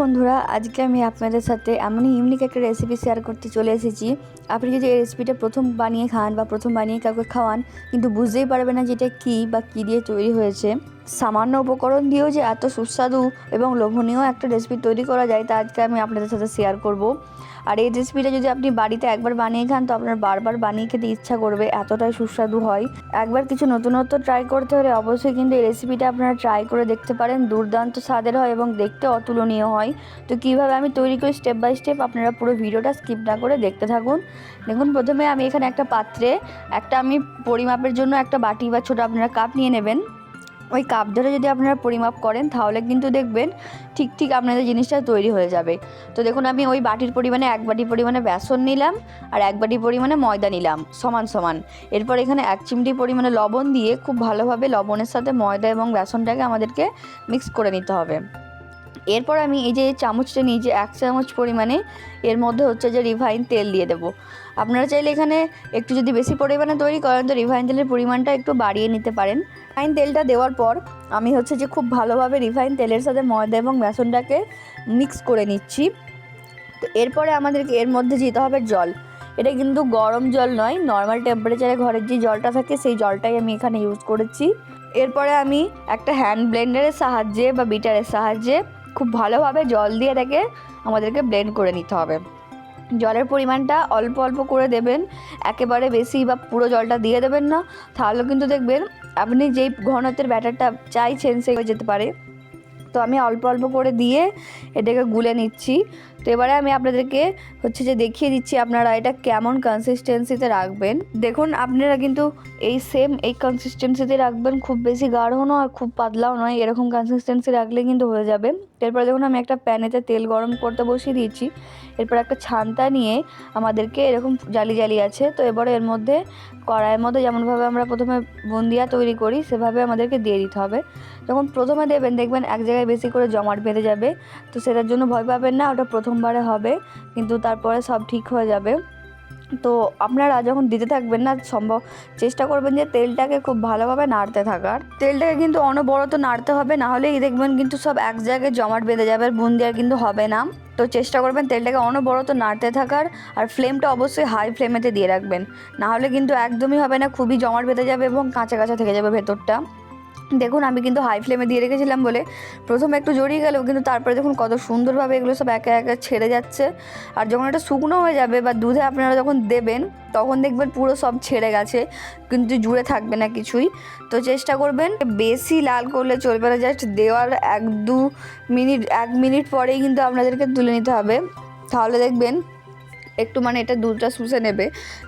বন্ধুরা, আজকে আমি আপনাদের সাথে এমনই ইউনিক একটা রেসিপি শেয়ার করতে চলে এসেছি। আপনি যদি এই রেসিপিটা প্রথম বানিয়ে খান বা প্রথম বানিয়ে কাউকে খাওয়ান, কিন্তু বুঝতেই পারবে না যে এটা কী বা কী দিয়ে তৈরি হয়েছে। সামান্য উপকরণ দিয়েও যে এত সুস্বাদু এবং লোভনীয় একটা রেসিপি তৈরি করা যায়, তা আজকে আমি আপনাদের সাথে শেয়ার করব। আর এই রেসিপিটা যদি আপনি বাড়িতে একবার বানিয়ে খান, তো আপনার বারবার বানিয়ে খেতে ইচ্ছা করবে, এতটাই সুস্বাদু হয়। একবার কিছু নতুনত্ব ট্রাই করতে হলে অবশ্যই কিন্তু এই রেসিপিটা আপনারা ট্রাই করে দেখতে পারেন। দুর্দান্ত স্বাদের হয় এবং দেখতে অতুলনীয় হয়। তো কীভাবে আমি তৈরি করি স্টেপ বাই স্টেপ আপনারা পুরো ভিডিওটা স্কিপ না করে দেখতে থাকুন। দেখুন, প্রথমে আমি এখানে একটা পাত্রে আমি পরিমাপের জন্য একটা বাটি বা ছোটো আপনারা কাপ নিয়ে নেবেন। ওই কাপ ধরে যদি আপনারা পরিমাপ করেন, তাহলে কিন্তু দেখবেন ঠিক আপনাদের জিনিসটা তৈরি হয়ে যাবে। তো দেখুন, আমি ওই বাটির পরিমাণে 1 বাটি পরিমাণে বেসন নিলাম আর 1 বাটি পরিমাণে ময়দা নিলাম সমান সমান। এরপর এখানে 1 চিমটি পরিমাণে লবণ দিয়ে খুব ভালোভাবে লবণের সাথে ময়দা এবং বেসনটাকে আমাদেরকে মিক্স করে নিতে হবে। এরপর আমি এই যে চামচটা নিয়ে যে 1 চামচ পরিমাণে এর মধ্যে যে রিফাইন তেল দিয়ে দেবো। আপনারা চাইলে এখানে একটু যদি বেশি পরিমাণে তৈরি করেন, তো রিফাইন তেলের পরিমাণটা একটু বাড়িয়ে নিতে পারেন। রিফাইন তেলটা দেওয়ার পর আমি যে খুব ভালোভাবে রিফাইন তেলের সাথে ময়দা এবং বেসনটাকে মিক্স করে নিচ্ছি। তো এরপরে আমাদেরকে এর মধ্যে দিতে হবে জল। এটা কিন্তু গরম জল নয়, নর্মাল টেম্পারেচারে ঘরের যে জলটা থাকে সেই জলটাই আমি এখানে ইউজ করেছি। এরপরে আমি একটা হ্যান্ড ব্লেন্ডারের সাহায্যে বা বিটারের সাহায্যে খুব ভালোভাবে জল দিয়ে এটাকে আমাদেরকে ব্লেন্ড করে নিতে হবে। জলের পরিমাণটা অল্প অল্প করে দেবেন, একেবারে বেশি বা পুরো জলটা দিয়ে দেবেন না, তাহলে কিন্তু দেখবেন আপনি যেই ঘনত্বের ব্যাটারটা চাইছেন সে হয়ে যেতে পারে। তো আমি অল্প অল্প করে দিয়ে এটাকে গুলে নিচ্ছি। তো এবারে আমি আপনাদেরকে যে দেখিয়ে দিচ্ছি আপনারা এটা কেমন কনসিস্টেন্সিতে রাখবেন। দেখুন, আপনারা কিন্তু এই কনসিস্টেন্সিতে রাখবেন, খুব বেশি গাঢ়ও নয় আর খুব পাতলাও নয়, এরকম কনসিস্টেন্সি রাখলে কিন্তু হয়ে যাবে। এরপরে দেখুন, আমি একটা প্যানেতে তেল গরম করতে বসিয়ে দিয়েছি। এরপর একটা ছান্তা নিয়ে আমাদেরকে এরকম জালি জালি আছে, তো এবারে এর মধ্যে কড়াইয়ের মধ্যে যেমনভাবে আমরা প্রথমে বুন্দিয়া তৈরি করি সেভাবে আমাদেরকে দিয়ে দিতে হবে। যখন প্রথমে দেখবেন এক জায়গায় বেশি করে জমাট বেঁধে যাবে, তো সেটার জন্য ভয় পাবেন না, ওটা প্রথমবারে হবে, কিন্তু তারপরে সব ঠিক হয়ে যাবে। তো আপনারা যখন দিতে থাকবেন না, চেষ্টা করবেন যে তেলটাকে খুব ভালোভাবে নাড়তে থাকার। তেলটাকে কিন্তু অনবরত নাড়তে হবে, না হলে দেখবেন কিন্তু সব এক জায়গায় জমাট বেঁধে যাবে আর বুন্দিয়া কিন্তু হবে না। তো চেষ্টা করবেন তেলটাকে অনবরত নাড়তে থাকার, আর ফ্লেমটা অবশ্যই হাই ফ্লেমেতে দিয়ে রাখবেন, না হলে কিন্তু একদমই হবে না, খুবই জমাট বেঁধে যাবে এবং কাঁচা কাঁচা থেকে যাবে ভেতরটা। দেখুন, আমি কিন্তু হাই ফ্লেমে দিয়ে রেখেছিলাম বলে প্রথমে একটু জড়িয়ে গেল, কিন্তু তারপরে দেখুন কত সুন্দরভাবে এগুলো সব একে একে ছেড়ে যাচ্ছে। আর যখন এটা শুকনো হয়ে যাবে বা দুধে আপনারা যখন দেবেন, তখন দেখবেন পুরো সব ছেড়ে গেছে, কিন্তু জুড়ে থাকবে না কিছুই। তো চেষ্টা করবেন বেশি লাল করলে চলবে না, জাস্ট দেওয়ার 1 মিনিট পরেই কিন্তু আপনাদেরকে তুলে নিতে হবে, তাহলে দেখবেন একটু এটা দুধটা শুষে নেবে।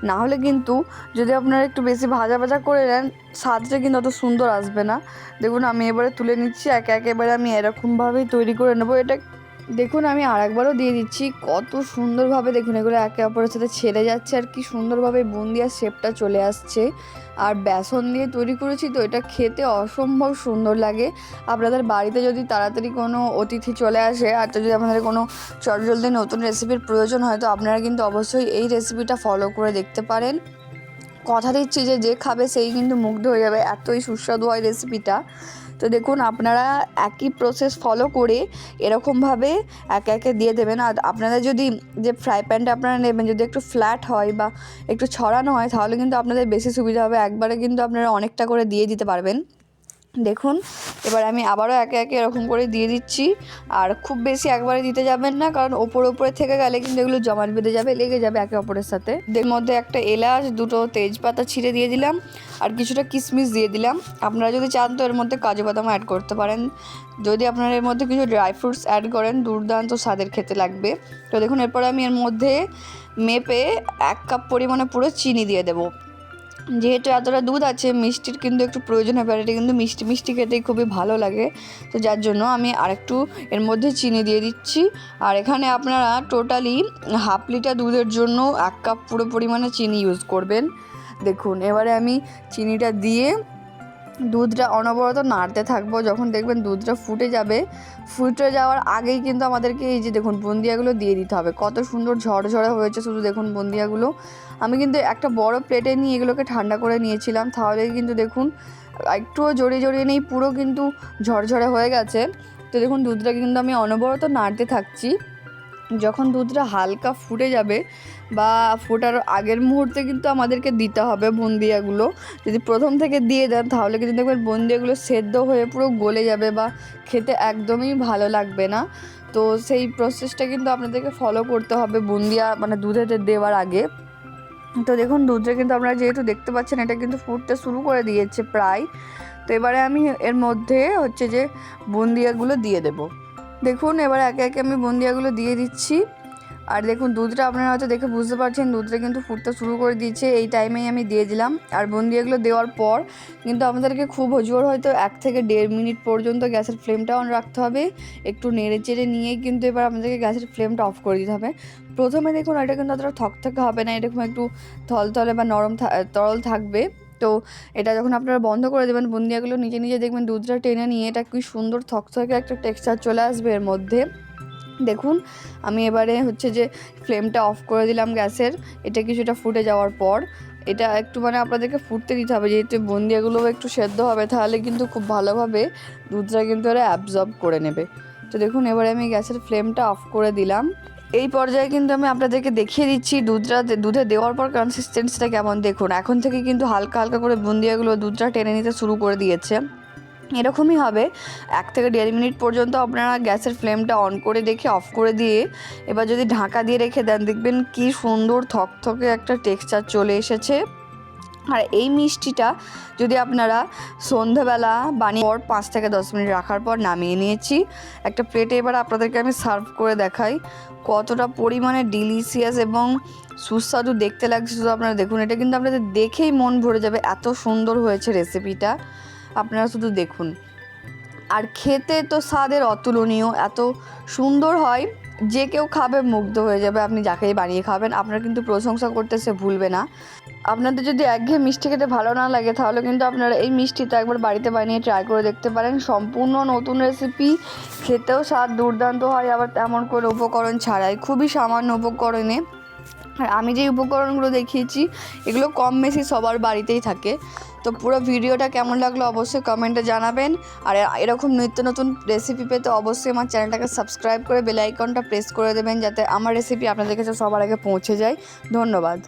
না হলে কিন্তু যদি আপনারা একটু বেশি ভাজা ভাজা করে নেন, স্বাদটা কিন্তু অত সুন্দর আসবে না। দেখুন, আমি এবারে তুলে নিচ্ছি একেবারে আমি এরকমভাবেই তৈরি করে নেবো এটা। দেখুন, আমি আরেকবারও দিয়ে দিচ্ছি, কত সুন্দরভাবে দেখুন এগুলো একে অপরের সাথে ছেড়ে যাচ্ছে আর কি সুন্দরভাবে বুন্দিয়ার শেপটা চলে আসছে। আর বেসন দিয়ে তৈরি করেছি, তো এটা খেতে অসম্ভব সুন্দর লাগে। আপনাদের বাড়িতে যদি তাড়াতাড়ি কোনো অতিথি চলে আসে আর যদি আপনাদের কোনো চটজলদি নতুন রেসিপির প্রয়োজন হয়, তো আপনারা কিন্তু অবশ্যই এই রেসিপিটা ফলো করে দেখতে পারেন। কথা দিচ্ছি যে খাবে সেই কিন্তু মুগ্ধ হয়ে যাবে, এতই সুস্বাদু হয় রেসিপিটা। তো দেখুন, আপনারা একই প্রসেস ফলো করে এরকমভাবে একে দিয়ে দেবেন। আর আপনাদের যদি যে ফ্রাই প্যানটা আপনারা নেবেন যদি একটু ফ্ল্যাট হয় বা একটু ছড়ানো হয়, তাহলে কিন্তু আপনাদের বেশি সুবিধা হবে, একবারে কিন্তু আপনারা অনেকটা করে দিয়ে দিতে পারবেন। দেখুন, এবার আমি আবারও একে এরকম করে দিয়ে দিচ্ছি। আর খুব বেশি একবারে দিতে যাবেন না, কারণ ওপরে থেকে গেলে কিন্তু এগুলো জমাট বেঁধে যাবে, লেগে যাবে একে অপরের সাথে। এর মধ্যে একটা এলাচ, 2টো তেজপাতা ছিঁড়ে দিয়ে দিলাম আর কিছুটা কিশমিশ দিয়ে দিলাম। আপনারা যদি চান তো এর মধ্যে কাজু বাদাম অ্যাড করতে পারেন। যদি আপনারা এর মধ্যে কিছু ড্রাই ফ্রুটস অ্যাড করেন, দুর্দান্ত স্বাদের খেতে লাগবে। তো দেখুন, এরপরে আমি এর মধ্যে মেপে 1 কাপ পরিমাণে পুরো চিনি দিয়ে দেবো। যেহেতু এতটা দুধ আছে, মিষ্টির কিন্তু একটু প্রয়োজন হবে, আর এটা কিন্তু মিষ্টি মিষ্টি খেতেই খুবই ভালো লাগে। তো যার জন্য আমি আরেকটু এর মধ্যে চিনি দিয়ে দিচ্ছি। আর এখানে আপনারা টোটালি 1/2 লিটার দুধের জন্য 1 কাপ পুরো পরিমাণে চিনি ইউজ করবেন। দেখুন, এবারে আমি চিনিটা দিয়ে দুধটা অনবরত নাড়তে থাকবো। যখন দেখবেন দুধটা ফুটে যাওয়ার আগেই কিন্তু আমাদেরকে এই যে দেখুন বুন্দিয়াগুলো দিয়ে দিতে হবে। কত সুন্দর ঝরঝরে হয়েছে শুধু দেখুন বুন্দিয়াগুলো। আমি কিন্তু একটা বড় প্লেটে নিয়ে এগুলোকে ঠান্ডা করে নিয়েছিলাম, তাহলে কিন্তু দেখুন একটুও জড়িয়ে নেই, পুরো কিন্তু ঝরঝরে হয়ে গেছে। তো দেখুন দুধটাকে কিন্তু আমি অনবরত নাড়তে থাকছি। যখন দুধটা হালকা ফুটে যাবে বা ফোটার আগের মুহূর্তে কিন্তু আমাদেরকে দিতে হবে বুন্দিয়াগুলো। যদি প্রথম থেকে দিয়ে দেন তাহলে কিন্তু দেখবেন বুন্দিয়াগুলো সেদ্ধ হয়ে পুরো গলে যাবে বা খেতে একদমই ভালো লাগবে না। তো সেই প্রসেসটা কিন্তু আপনাদেরকে ফলো করতে হবে বুন্দিয়া মানে দুধেতে দেওয়ার আগে। তো দেখুন দুধটা কিন্তু আপনারা যেহেতু দেখতে পাচ্ছেন এটা কিন্তু ফুটতে শুরু করে দিয়েছে প্রায়। তো এবারে আমি এর মধ্যে হচ্ছে যে বুন্দিয়াগুলো দিয়ে দেবো। দেখুন এবার একে একে আমি বুন্দিয়াগুলো দিয়ে দিচ্ছি। আর দেখুন দুধটা আপনারা হয়তো দেখে বুঝতে পারছেন দুধটা কিন্তু ফুটতে শুরু করে দিয়েছে, এই টাইমেই আমি দিয়ে দিলাম। আর বুন্দিয়াগুলো দেওয়ার পর কিন্তু আমাদেরকে খুব জোর হয়তো 1 থেকে 1.5 মিনিট পর্যন্ত গ্যাসের ফ্লেমটা অন রাখতে হবে। একটু নেড়ে চেড়ে নিয়েই কিন্তু এবার আমাদেরকে গ্যাসের ফ্লেমটা অফ করে দিতে হবে। প্রথমে দেখুন এটা কিন্তু অতটা থকথকে হবে না, এরকম একটু থলথলে বা নরম তরল থাকবে। তো এটা যখন আপনারা বন্ধ করে দেবেন বুন্দিয়াগুলো নিজে নিজে দেখবেন দুধটা টেনে নিয়ে এটা কি সুন্দর থকথকে একটা টেক্সচার চলে আসবে এর মধ্যে। দেখুন আমি এবারে হচ্ছে যে ফ্লেমটা অফ করে দিলাম গ্যাসের। এটা কিছুটা ফুটে যাওয়ার পর এটা একটু মানে আপনাদেরকে ফুটতে দিতে হবে, যেহেতু বুন্দিয়াগুলোও একটু সেদ্ধ হবে, তাহলে কিন্তু খুব ভালোভাবে দুধটা কিন্তু এরা অ্যাবজর্ব করে নেবে। তো দেখুন এবারে আমি গ্যাসের ফ্লেমটা অফ করে দিলাম। এই পর্যায়ে কিন্তু আমি আপনাদেরকে দেখিয়ে দিচ্ছি দুধে দেওয়ার পর কনসিস্টেন্সিটা কেমন। দেখুন এখন থেকে কিন্তু হালকা হালকা করে বুন্দিয়াগুলো দুধটা টেনে নিতে শুরু করে দিয়েছে। এরকমই হবে 1 থেকে 1.5 মিনিট পর্যন্ত আপনারা গ্যাসের ফ্লেমটা অন করে রেখে অফ করে দিয়ে এবার যদি ঢাকা দিয়ে রেখে দেন দেখবেন কি সুন্দর থকথকে একটা টেক্সচার চলে এসেছে। আর এই মিষ্টিটা যদি আপনারা সন্ধ্যাবেলা বানিয়ে পর 5 থেকে 10 মিনিট রাখার পর নামিয়ে নিয়েছি একটা প্লেটে। এবার আপনাদেরকে আমি সার্ভ করে দেখাই কতটা পরিমাণে ডিলিশিয়াস এবং সুস্বাদু দেখতে লাগছে। শুধু আপনারা দেখুন, এটা কিন্তু আপনাদের দেখেই মন ভরে যাবে, এত সুন্দর হয়েছে রেসিপিটা, আপনারা শুধু দেখুন। আর খেতে তো স্বাদের অতুলনীয়, এত সুন্দর হয় যে কেউ খাবে মুগ্ধ হয়ে যাবে। আপনি যাকেই বানিয়ে খাবেন আপনার কিন্তু প্রশংসা করতে সে ভুলবে না। আপনাদের যদি একঘেয়ে মিষ্টি খেতে ভালো না লাগে তাহলে কিন্তু আপনারা এই মিষ্টিটা একবার বাড়িতে বানিয়ে ট্রাই করে দেখতে পারেন। সম্পূর্ণ নতুন রেসিপি, খেতেও স্বাদ দুর্দান্ত হয়, আবার তেমন করে উপকরণ ছাড়াই, খুবই সামান্য উপকরণে। আর আমি যে উপকরণগুলো দেখিয়েছি এগুলো কম বেশি সবার বাড়িতেই থাকে। তো পুরো ভিডিওটা কেমন লাগলো অবশ্যই কমেন্টে জানাবেন। আর এরকম নিত্য নতুন রেসিপি পেতে অবশ্যই আমার চ্যানেলটাকে সাবস্ক্রাইব করে বেল আইকনটা প্রেস করে দেবেন, যাতে আমার রেসিপি আপনাদের কাছে সবার আগে পৌঁছে যায়। ধন্যবাদ।